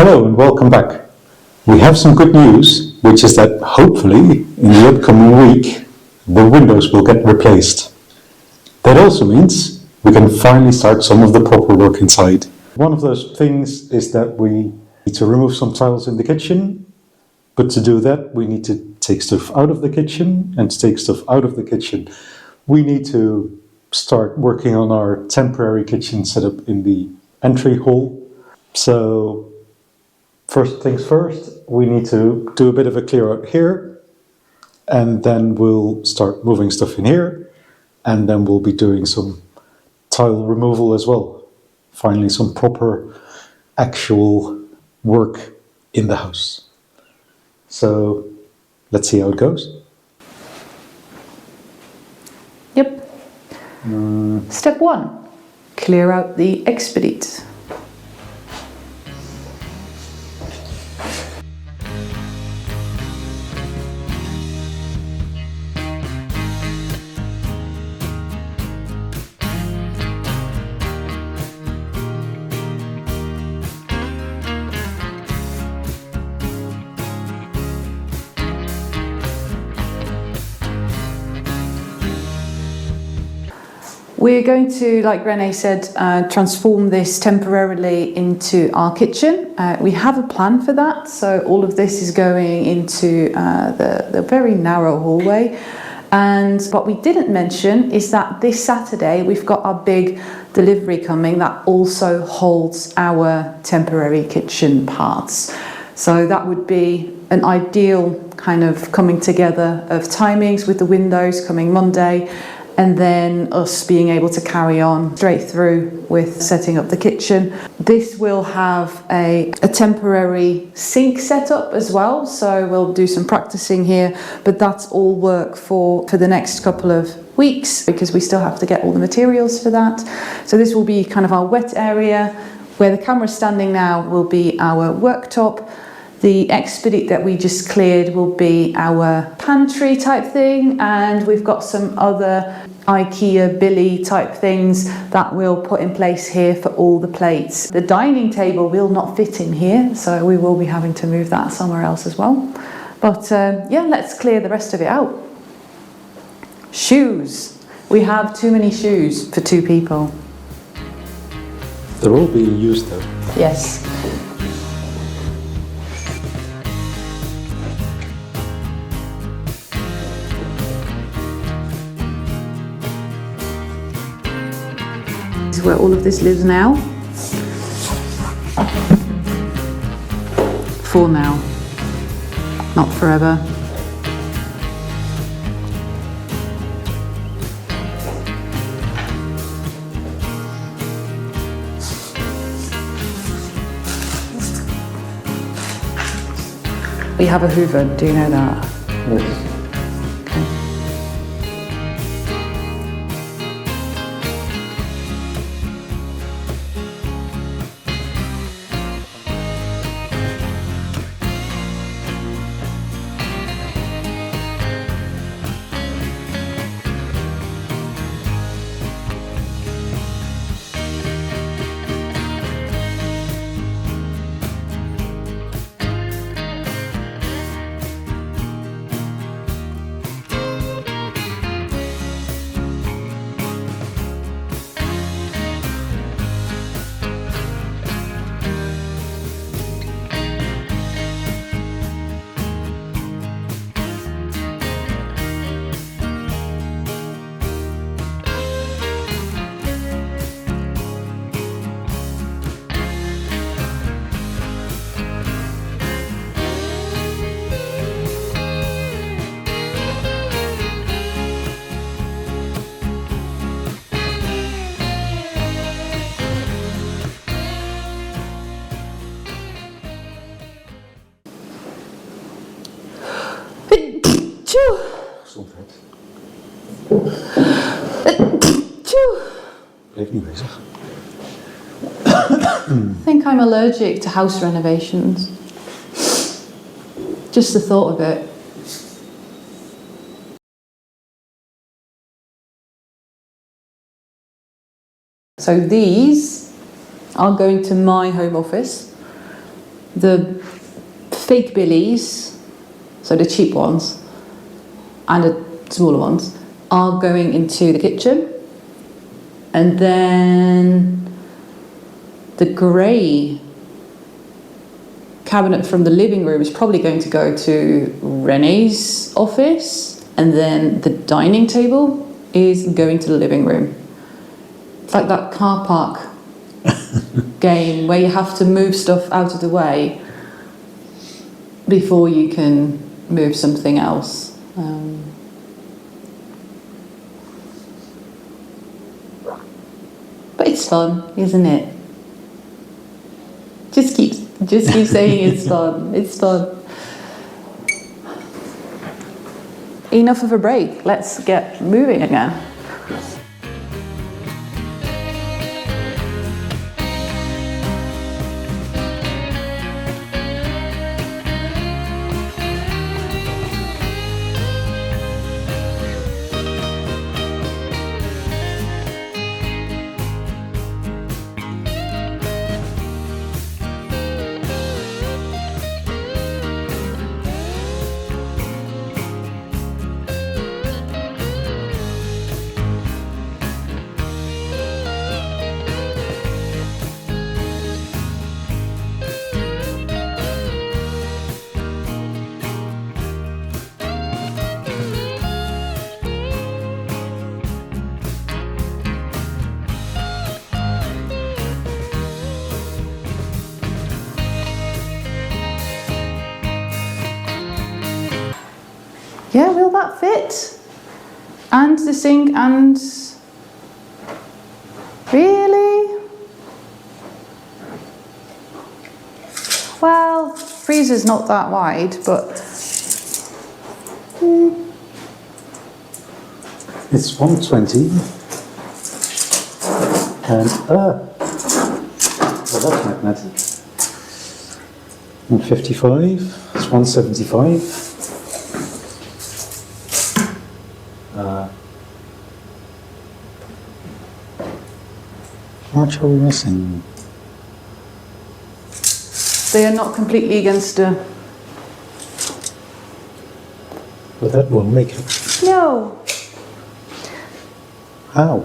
Hello and welcome back. We have some good news, which is that hopefully in the upcoming week the windows will get replaced. That also means we can finally start some of the proper work inside. One of those things is that we need to remove some tiles in the kitchen, but to do that we need to take stuff out of the kitchen, and to take stuff out of the kitchen we need to start working on our temporary kitchen setup in the entry hall. So first things first, we need to do a bit of a clear out here, and then we'll start moving stuff in here, and then we'll be doing some tile removal as well. Finally, some proper actual work in the house. So let's see how it goes. Yep. Step 1, clear out the expedite. We're going to, like René said, transform this temporarily into our kitchen. We have a plan for that, so all of this is going into the very narrow hallway. And what we didn't mention is that this Saturday we've got our big delivery coming that also holds our temporary kitchen parts. So that would be an ideal kind of coming together of timings with the windows coming Monday, and then us being able to carry on straight through with setting up the kitchen. This will have a temporary sink set up as well, so we'll do some practicing here, but that's all work for the next couple of weeks because we still have to get all the materials for that. So this will be kind of our wet area. Where the camera's standing now will be our worktop. The expedite that we just cleared will be our pantry type thing, and we've got some other IKEA billy type things that we'll put in place here for all the plates. The dining table will not fit in here, so we will be having to move that somewhere else as well. But yeah, let's clear the rest of it out. Shoes. We have too many shoes for 2 people. They're all being used though. Yes. This is where all of this lives now. For now, not forever. We have a Hoover, do you know that? Yes. Gezondheid. Blijf niet bezig. I think I'm allergic to house renovations. Just the thought of it. So these are going to my home office. The fake billies, so the cheap ones, and the smaller ones, are going into the kitchen. And then the grey cabinet from the living room is probably going to go to Renee's office, and then the dining table is going to the living room. It's like that car park game where you have to move stuff out of the way before you can move something else. But it's fun, isn't it? Just keep saying it's fun. It's fun. Enough of a break. Let's get moving again. Yeah, will that fit? And the sink and... Really? Well, freezer's not that wide, but... It's 120. And, well, that's magnetic. 155, it's 175. How much are we missing? They are not completely against the... Well, that won't make it. No! How?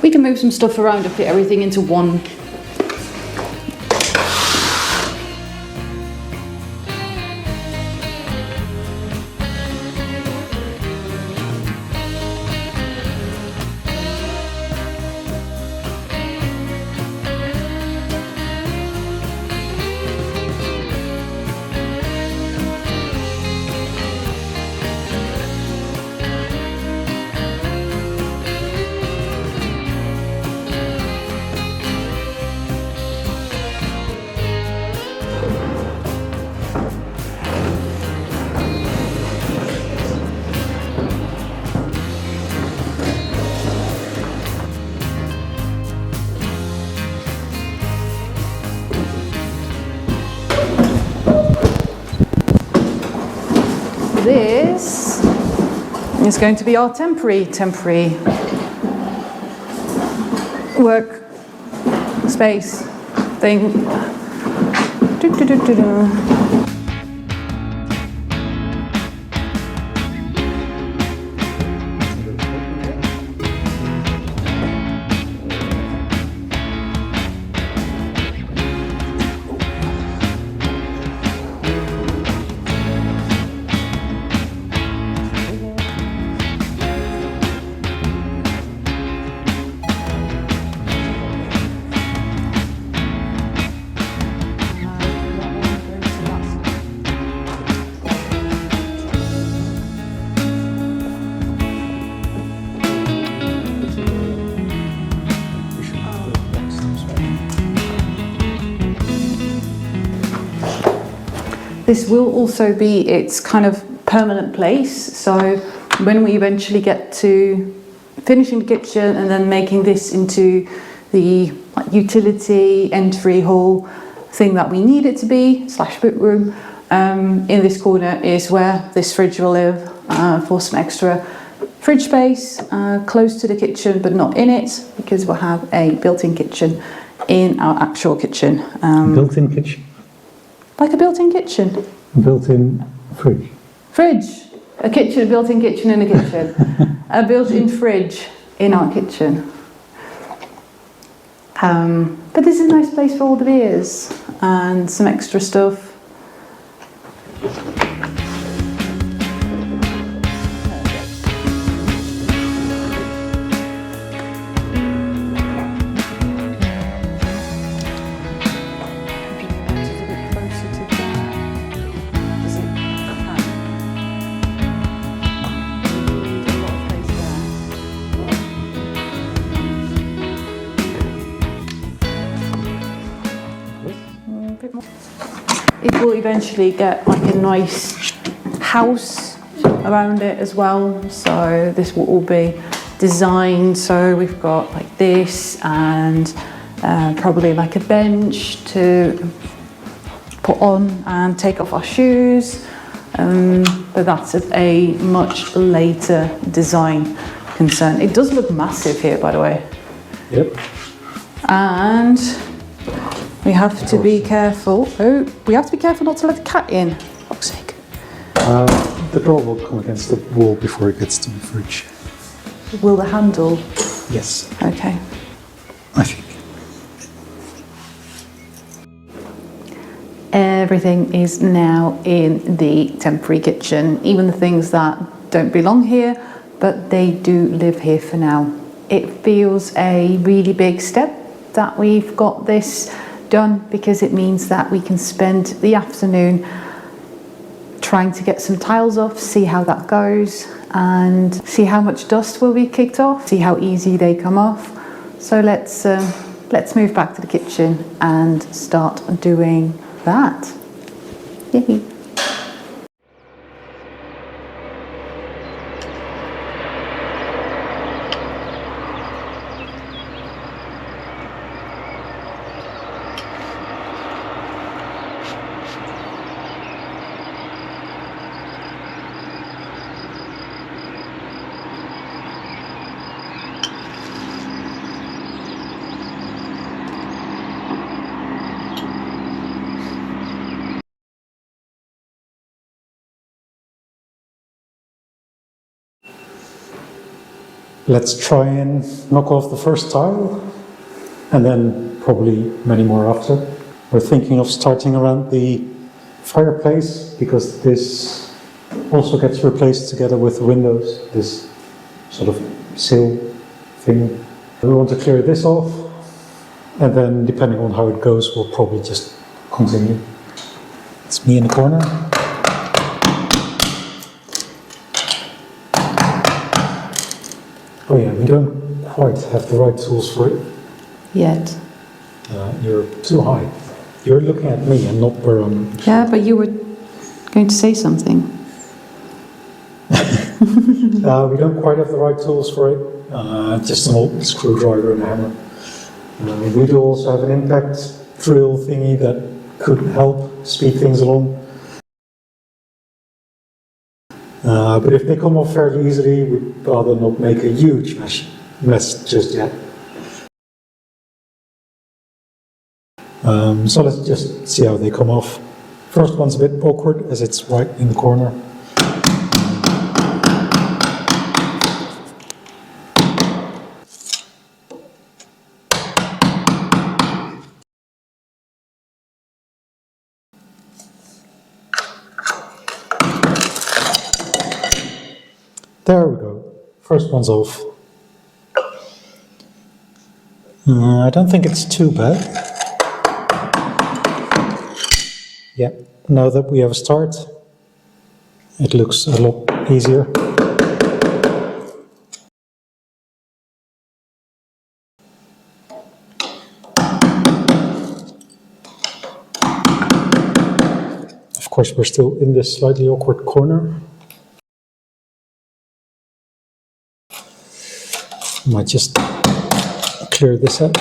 We can move some stuff around and fit everything into one. This is going to be our temporary work space thing. This will also be its kind of permanent place, so when we eventually get to finishing the kitchen and then making this into the utility entry hall thing that we need it to be, /book room, In this corner is where this fridge will live, for some extra fridge space, close to the kitchen but not in it, because we'll have a built-in kitchen in our actual kitchen. Built-in kitchen? Like a built-in kitchen. Built-in fridge? Fridge! A kitchen, a built-in kitchen in a kitchen. A built-in fridge in our kitchen. But this is a nice place for all the beers and some extra stuff. It will eventually get like a nice house around it as well, so this will all be designed so we've got like this and probably like a bench to put on and take off our shoes, but that's a much later design concern. It does look massive here, by the way. Yep. And we have to be careful. Oh, we have to be careful not to let the cat in. For fuck's sake. The door will come against the wall before it gets to the fridge. Will the handle? Yes. Okay. I think. Everything is now in the temporary kitchen, even the things that don't belong here, but they do live here for now. It feels a really big step that we've got this done, because it means that we can spend the afternoon trying to get some tiles off, see how that goes, and see how much dust will be kicked off, see how easy they come off. So let's move back to the kitchen and start doing that. Yay. Let's try and knock off the first tile, and then probably many more after. We're thinking of starting around the fireplace, because this also gets replaced together with the windows, this sort of sill thing. We want to clear this off, and then depending on how it goes, we'll probably just continue. It's me in the corner. Oh yeah, we don't quite have the right tools for it. Yet. You're too high. You're looking at me and not where I'm... Yeah, but you were going to say something. We don't quite have the right tools for it. Just an old screwdriver and a hammer. We do also have an impact drill thingy that could help speed things along. But if they come off fairly easily, we'd rather not make a huge mess just yet. So let's just see how they come off. First one's a bit awkward as it's right in the corner. There we go. First one's off. I don't think it's too bad. Yeah, now that we have a start, it looks a lot easier. Of course, we're still in this slightly awkward corner. Might just clear this up.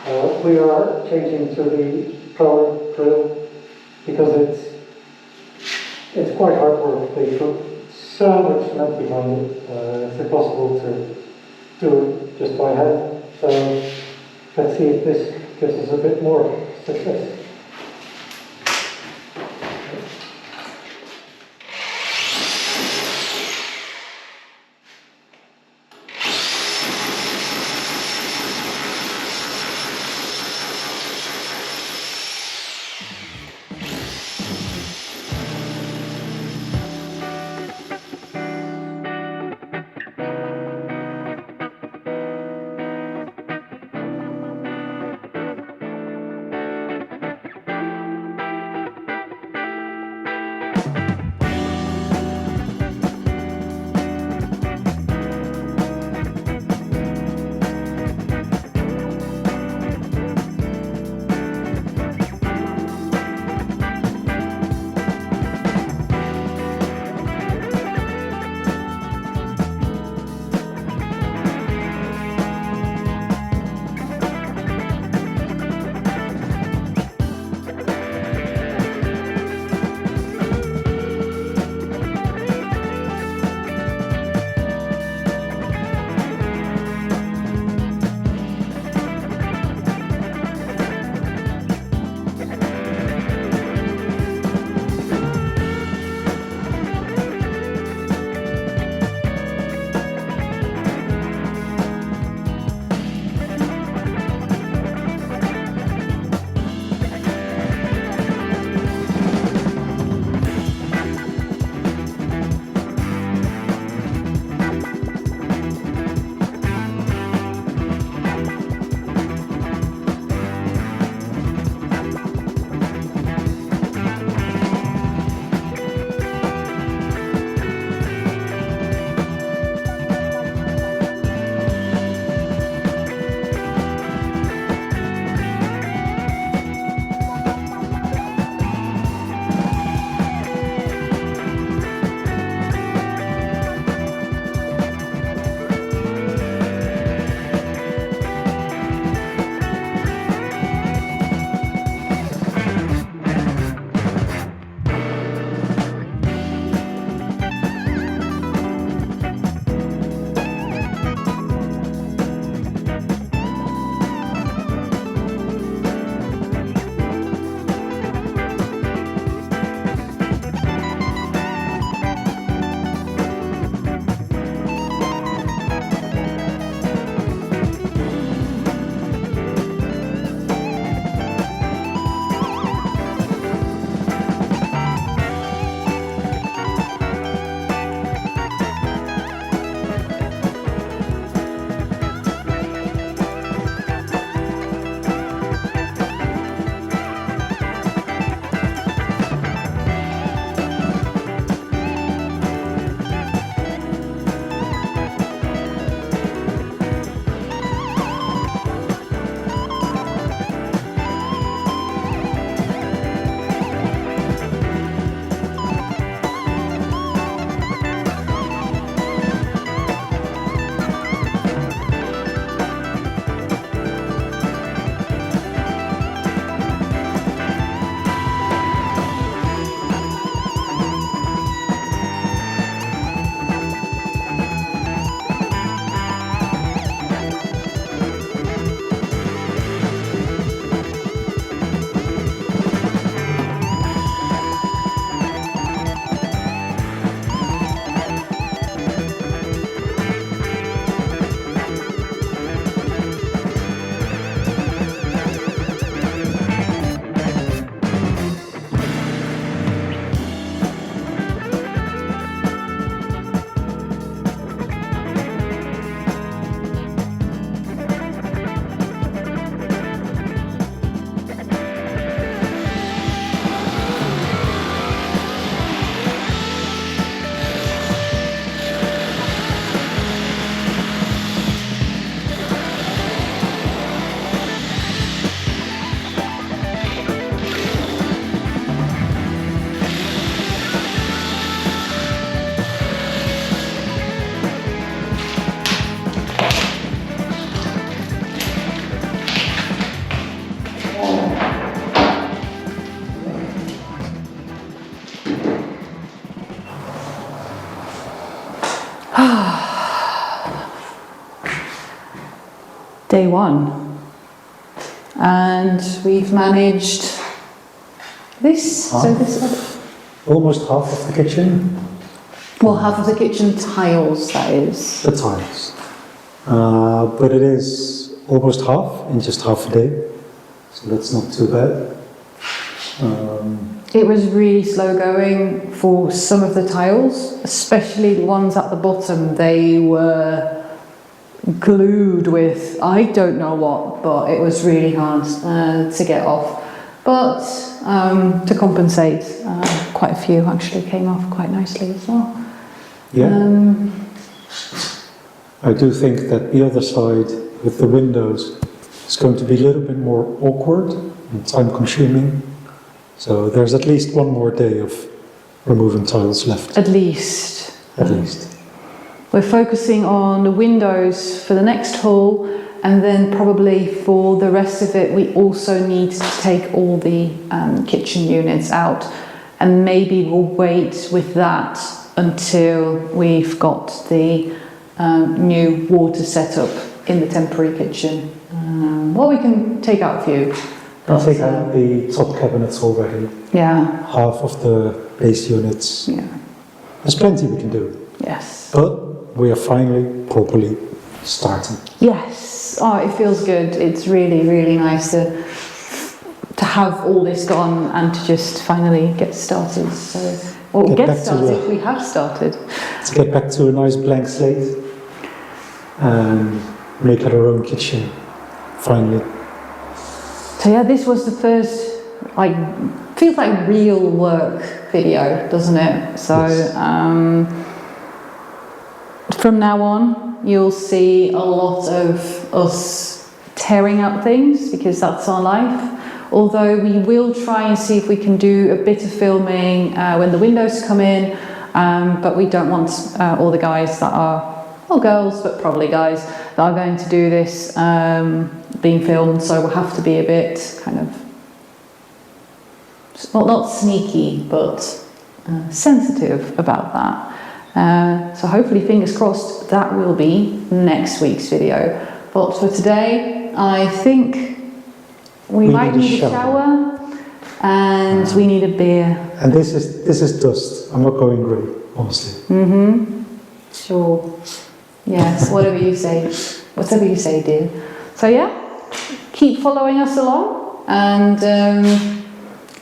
We are changing to the power drill because it's quite hard work. They put so much cement behind it. It's impossible to do it just by hand. So let's see if this gives us a bit more success. day one. And we've managed this. So this, Almost half of the kitchen, well, half of the kitchen tiles, that is. the tiles. But it is almost half in just half a day, so that's not too bad. It was really slow going for some of the tiles, especially the ones at the bottom. They were glued with I don't know what, but it was really hard to get off. But to compensate, quite a few actually came off quite nicely as well. Yeah. I do think that the other side with the windows is going to be a little bit more awkward and time consuming. So there's at least one more day of removing tiles left. At least. At least. We're focusing on the windows for the next haul, and then probably for the rest of it we also need to take all the kitchen units out, and maybe we'll wait with that until we've got the new water setup in the temporary kitchen. Well, we can take out a few. I'll take out the top cabinets already, Yeah, half of the base units. yeah, There's plenty we can do, yes. but we are finally properly starting. Yes, oh, it feels good. It's really, really nice to have all this gone and to just finally get started. So, well, get started, we have started. Let's get back to a nice blank slate and make it our own kitchen, finally. So yeah, this was the first, like, feels like real work video, doesn't it? So Yes. from now on, you'll see a lot of us tearing out things because that's our life. Although we will try and see if we can do a bit of filming when the windows come in, but we don't want all the guys that are, well, girls, but probably guys, that are going to do this being filmed, so we'll have to be a bit kind of, well, not sneaky, but sensitive about that. So hopefully, fingers crossed, that will be next week's video. But for today, I think we might need a shower and we need a beer. And this is dust. I'm not going grey, honestly. Sure. Yes, whatever you say. Whatever you say, dear. So yeah, keep following us along and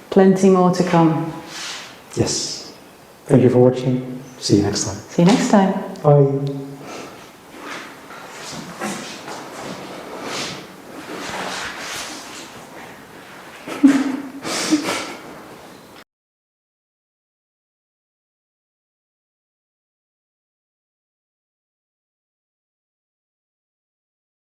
plenty more to come. Yes. Thank you for watching. See you next time. See you next time. Bye.